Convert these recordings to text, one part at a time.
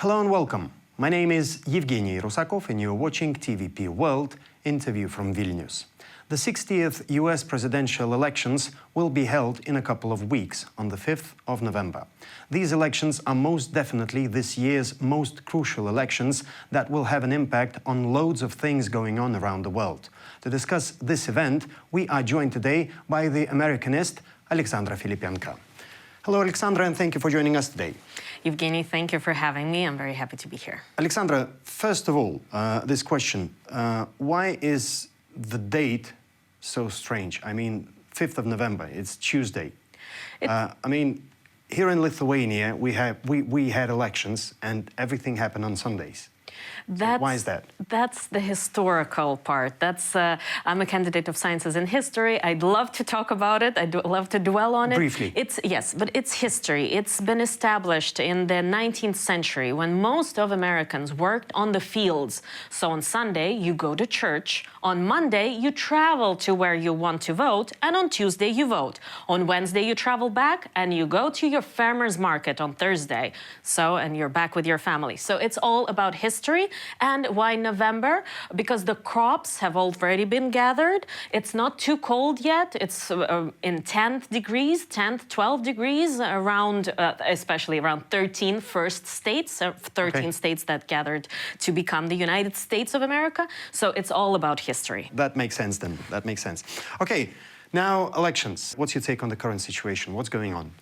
Hello and welcome. My name is Evgeny Rusakov and you're watching TVP World Interview from Vilnius. The 60th US presidential elections will be held in a couple of weeks on the 5th of November. These elections are most definitely this year's most crucial elections that will have an impact on loads of things going on around the world. To discuss this event, we are joined today by the Americanist Alexandra Filippenko. Hello, Alexandra, and thank you for joining us today. Evgeny, thank you for having me. I'm very happy to be here. Alexandra, first of all, this question. Why is the date so strange? I mean, 5th of November, it's Tuesday. I mean, here in Lithuania, we had elections and everything happened on Sundays. Why is that? That's the historical part. I'm a candidate of sciences and history. I'd love to talk about it. I'd love to dwell on it. Briefly. Yes, but it's history. It's been established in the 19th century when most of Americans worked on the fields. So on Sunday, you go to church. On Monday, you travel to where you want to vote. And on Tuesday, you vote. On Wednesday, you travel back and you go to your farmer's market on Thursday. And you're back with your family. So it's all about history. And why November? Because the crops have already been gathered. It's not too cold yet. It's in 10th degrees, 10th, 12 degrees, especially around 13 first states, 13 states that gathered to become the United States of America. So it's all about history. That makes sense then. That makes sense. Okay, now elections. What's your take on the current situation? What's going on?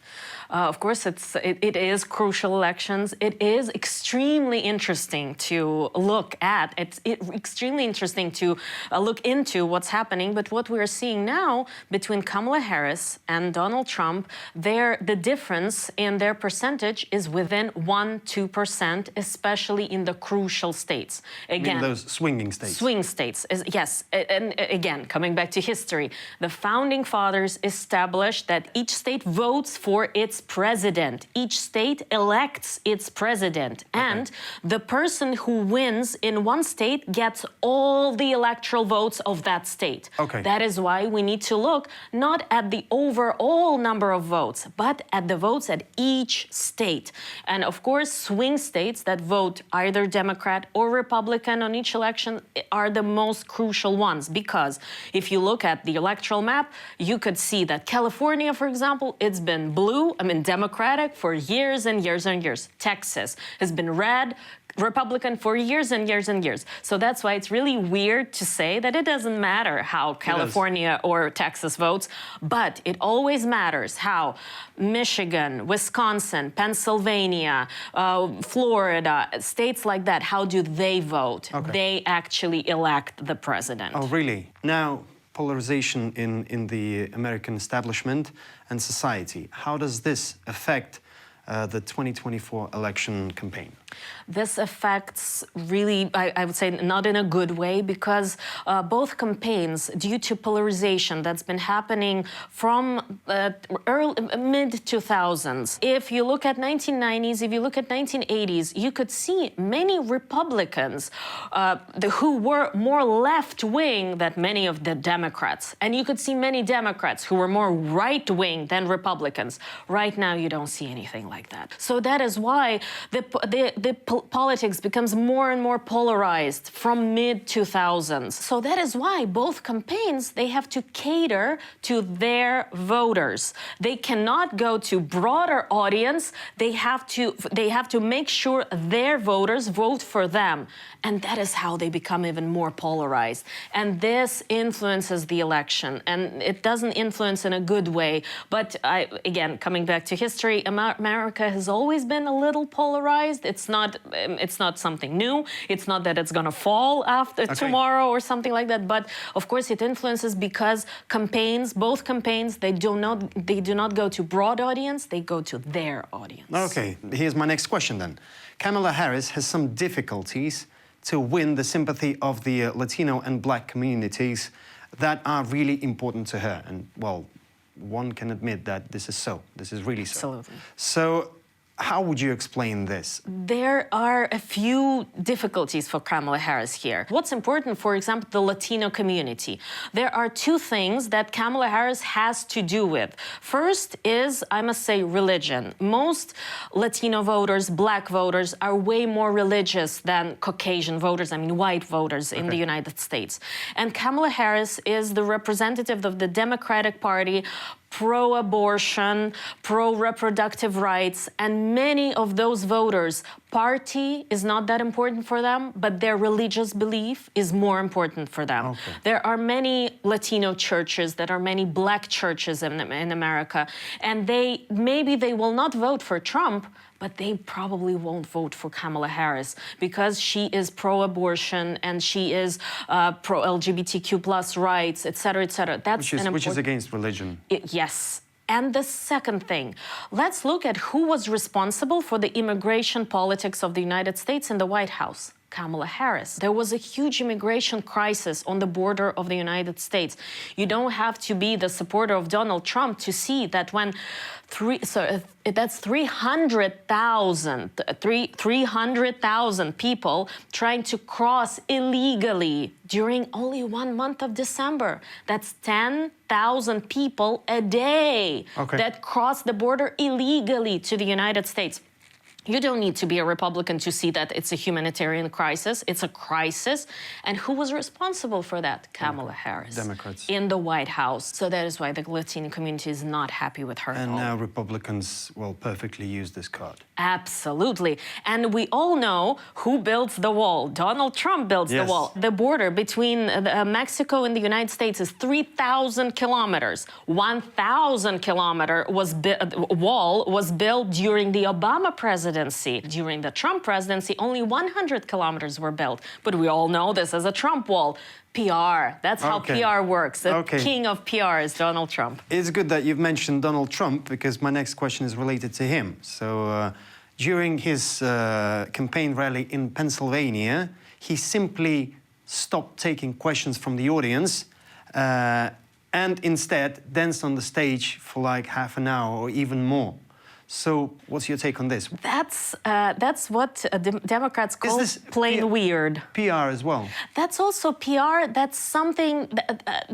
Of course, it is crucial elections. It is extremely interesting to look at. It's extremely interesting to look into what's happening. But what we are seeing now between Kamala Harris and Donald Trump, the difference in their percentage is within 1–2%, especially in the crucial states. Again, you mean those swinging states? Swing states, yes. And again, coming back to history, the founding fathers established that each state votes for its president. Each state elects its president. And the person who wins in one state gets all the electoral votes of that state. That is why we need to look not at the overall number of votes, but at the votes at each state. And of course, swing states that vote either Democrat or Republican on each election are the most crucial ones, because if you look at the electoral map, you could see that California, for example, it's been blue, Democratic for years and years and years. Texas has been red, Republican for years and years and years. So that's why it's really weird to say that it doesn't matter how California or Texas votes, but it always matters how Michigan, Wisconsin, Pennsylvania, Florida, states like that, how do they vote? They actually elect the president. Oh, really? Now, polarization in the American establishment and society. How does this affect the 2024 election campaign? This affects really, I would say, not in a good way, because both campaigns, due to polarization that's been happening from mid-2000s. If you look at 1990s, if you look at 1980s, you could see many Republicans who were more left-wing than many of the Democrats. And you could see many Democrats who were more right-wing than Republicans. Right now, you don't see anything like that. So that is why the politics becomes more and more polarized from mid-2000s. So that is why both campaigns, they have to cater to their voters. They cannot go to broader audience. They have to make sure their voters vote for them. And that is how they become even more polarized. And this influences the election. And it doesn't influence in a good way. But again, coming back to history, America has always been a little polarized. It's not something new. It's not that it's going to fall after tomorrow or something like that. But of course, it influences because both campaigns, they do not go to broad audience. They go to their audience. Okay, here's my next question then. Kamala Harris has some difficulties to win the sympathy of the Latino and Black communities that are really important to her. And, well, one can admit that this is so. This is really so. Absolutely. So How would you explain this? There are a few difficulties for Kamala Harris here. What's important, for example, the Latino community. There are two things that Kamala Harris has to do with. First is, I must say, religion. Most Latino voters, black voters, are way more religious than Caucasian voters, I mean white voters in the United States. And Kamala Harris is the representative of the Democratic Party, pro-abortion, pro-reproductive rights, and many of those voters, party is not that important for them, but their religious belief is more important for them. Okay. There are many Latino churches, there are many black churches in America, and maybe they will not vote for Trump, but they probably won't vote for Kamala Harris because she is pro-abortion and she is pro-LGBTQ plus rights, et cetera, et cetera. Which is against religion. Yes. And the second thing, let's look at who was responsible for the immigration politics of the United States in the White House. Kamala Harris. There was a huge immigration crisis on the border of the United States. You don't have to be the supporter of Donald Trump to see that when that's 300,000 people trying to cross illegally during only 1 month of December. That's 10,000 people a day that cross the border illegally to the United States. You don't need to be a Republican to see that it's a humanitarian crisis. It's a crisis. And who was responsible for that? Kamala Harris. Democrats. In the White House. So that is why the Latino community is not happy with her. And now Republicans will perfectly use this card. Absolutely. And we all know who builds the wall. Donald Trump builds the wall. The border between Mexico and the United States is 3,000 kilometers. 1,000-kilometer wall was built during the Obama presidency. During the Trump presidency, only 100 kilometers were built. But we all know this as a Trump wall. PR. That's how PR works. The king of PR is Donald Trump. It's good that you've mentioned Donald Trump because my next question is related to him. So during his campaign rally in Pennsylvania, he simply stopped taking questions from the audience and instead danced on the stage for like half an hour or even more. So what's your take on this? That's what Democrats call plain weird. PR as well. That's also PR. That's something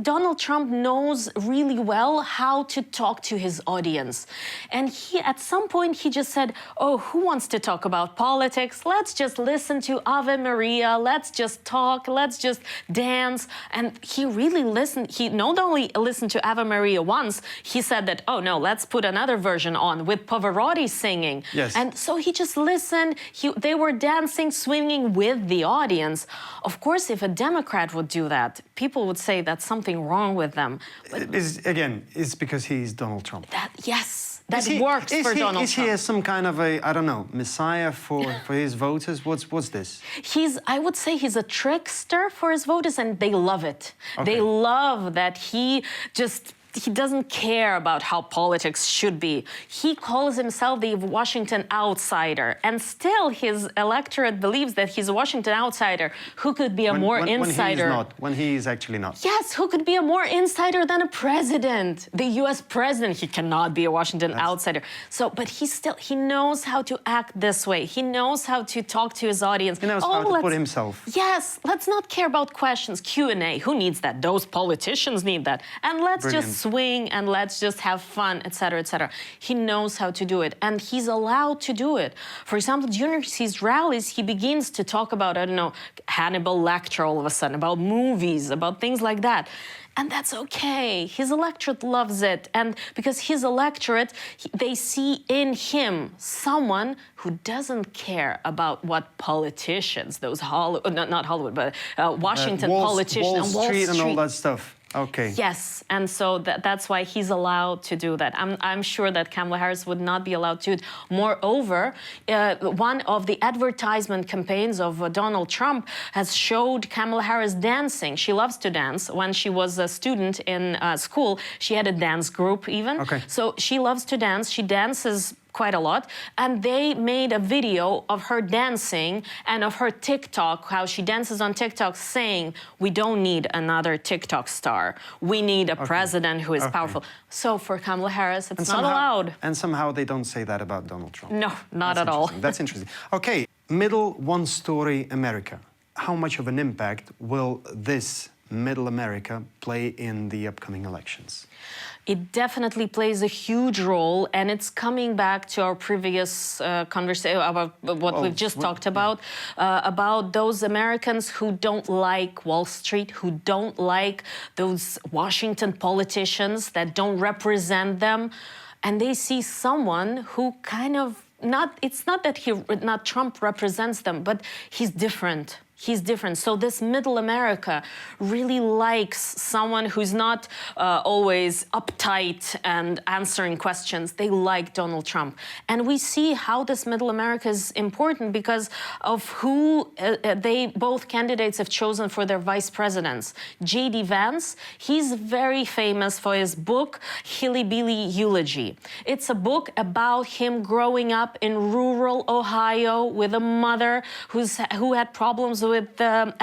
Donald Trump knows really well how to talk to his audience. And at some point, he just said, oh, who wants to talk about politics? Let's just listen to Ave Maria. Let's just talk. Let's just dance. And he really listened. He not only listened to Ave Maria once, he said that, oh, no, let's put another version on with Pavarotti singing. Yes. And so he just listened. They were dancing, swinging with the audience. Of course, if a Democrat would do that, people would say that's something wrong with them. But it's because he's Donald Trump. That works for Donald Trump. Is he some kind of a, I don't know, messiah for his voters? What's this? I would say he's a trickster for his voters, and they love it. They love that he doesn't care about how politics should be. He calls himself the Washington outsider, and still his electorate believes that he's a Washington outsider. Who could be a more insider? When he is actually not. Yes, who could be a more insider than a president? The U.S. president, he cannot be a Washington outsider. So, but he knows how to act this way. He knows how to talk to his audience. He knows how to put himself. Yes, let's not care about questions, Q&A. Who needs that? Those politicians need that. And let's just swing and let's just have fun, etc., etc. He knows how to do it, and he's allowed to do it. For example, during his rallies, he begins to talk about, I don't know, Hannibal Lecter all of a sudden, about movies, about things like that. And that's okay. His electorate loves it. And because his electorate, they see in him someone who doesn't care about what politicians, those not Hollywood, but Washington politicians, Wall Street and all that stuff. Okay. Yes, and so that's why he's allowed to do that. I'm sure that Kamala Harris would not be allowed to do it. Moreover, one of the advertisement campaigns of Donald Trump has showed Kamala Harris dancing. She loves to dance. When she was a student in school, she had a dance group even. Okay. So she loves to dance. She dances quite a lot, and they made a video of her dancing and of her TikTok, how she dances on TikTok, saying, we don't need another TikTok star. We need a president who is powerful. So for Kamala Harris, it's not allowed. And somehow they don't say that about Donald Trump. No, not at all. That's interesting. Okay, middle one-story America. How much of an impact will this middle America play in the upcoming elections? It definitely plays a huge role, and it's coming back to our previous conversation about what we've just talked about those Americans who don't like Wall Street, who don't like those Washington politicians that don't represent them, and they see someone who kind of it's not that Trump represents them, but he's different. He's different. So this middle America really likes someone who's not always uptight and answering questions. They like Donald Trump. And we see how this middle America is important because of who both candidates have chosen for their vice presidents. J.D. Vance, he's very famous for his book, Hilly Billy Eulogy. It's a book about him growing up in rural Ohio with a mother who had problems with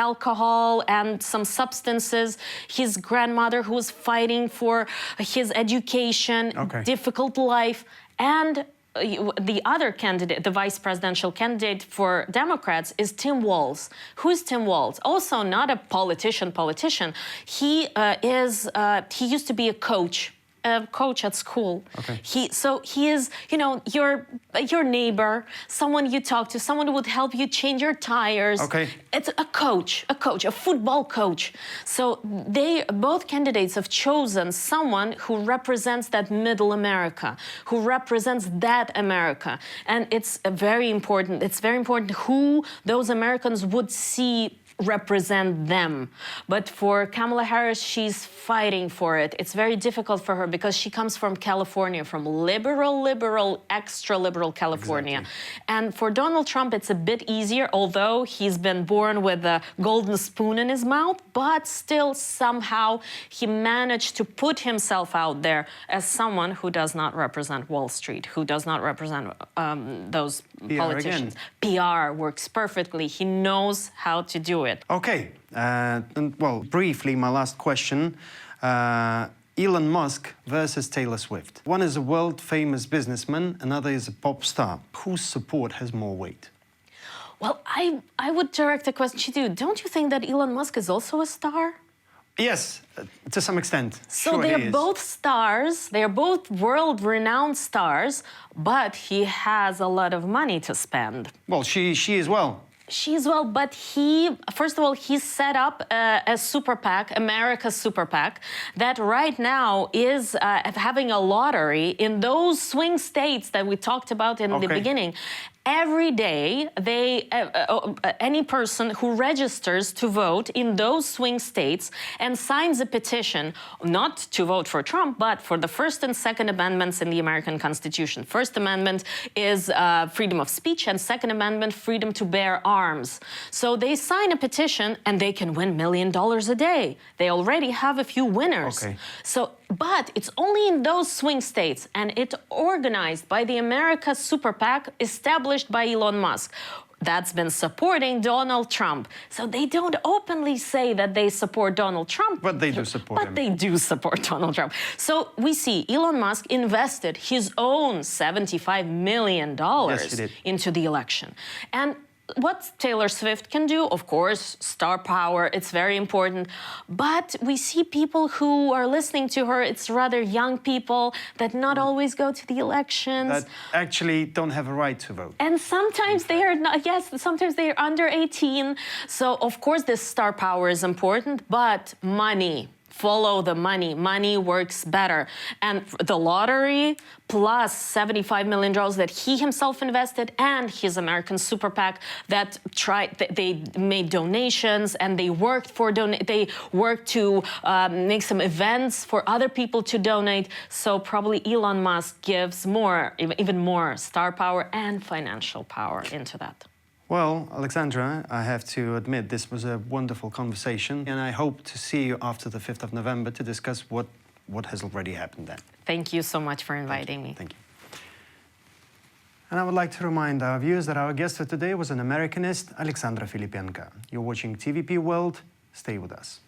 alcohol and some substances. His grandmother who was fighting for his education, difficult life, and the other candidate, the vice presidential candidate for Democrats, is Tim Walz. Who's Tim Walz? Also not a politician. He used to be a coach at school. He is, your neighbor, someone you talk to, someone who would help you change your tires. It's a coach, a football coach. So both candidates have chosen someone who represents that middle America, who represents that America. And it's very important who those Americans would see represent them. But for Kamala Harris, she's fighting for it. It's very difficult for her because she comes from California, from liberal, extra liberal California. And for Donald Trump, it's a bit easier, although he's been born with a golden spoon in his mouth, but still somehow he managed to put himself out there as someone who does not represent Wall Street, who does not represent those politicians. PR works perfectly. He knows how to do it. Okay, and well, briefly, my last question. Elon Musk versus Taylor Swift. One is a world-famous businessman, another is a pop star. Whose support has more weight? Well, I would direct the question to you. Don't you think that Elon Musk is also a star? Yes, to some extent. So they're both stars, they're both world-renowned stars, but he has a lot of money to spend. Well, she as well. She as well, but first of all, he set up a super PAC, America's super PAC, that right now is having a lottery in those swing states that we talked about in the beginning. Every day, any person who registers to vote in those swing states and signs a petition, not to vote for Trump, but for the First and Second Amendments in the American Constitution. First Amendment is freedom of speech, and Second Amendment, freedom to bear arms. So they sign a petition, and they can win $1 million a day. They already have a few winners. But it's only in those swing states, and it's organized by the America Super PAC, established by Elon Musk. That's been supporting Donald Trump. So they don't openly say that they support Donald Trump. But they do support him. But they do support Donald Trump. So we see Elon Musk invested his own $75 million into the election. And what Taylor Swift can do, of course, star power, it's very important. But we see people who are listening to her, it's rather young people that not always go to the elections. That actually don't have a right to vote. And sometimes they are not, sometimes they are under 18. So, of course, this star power is important, but money. Follow the money. Money works better. And the lottery plus $75 million that he himself invested and his American super PAC that they made donations and they worked to make some events for other people to donate. So probably Elon Musk gives even more star power and financial power into that. Well, Alexandra, I have to admit this was a wonderful conversation, and I hope to see you after the 5th of November to discuss what has already happened then. Thank you so much for inviting me. Thank you. And I would like to remind our viewers that our guest for today was an Americanist, Alexandra Filippenko. You're watching TVP World. Stay with us.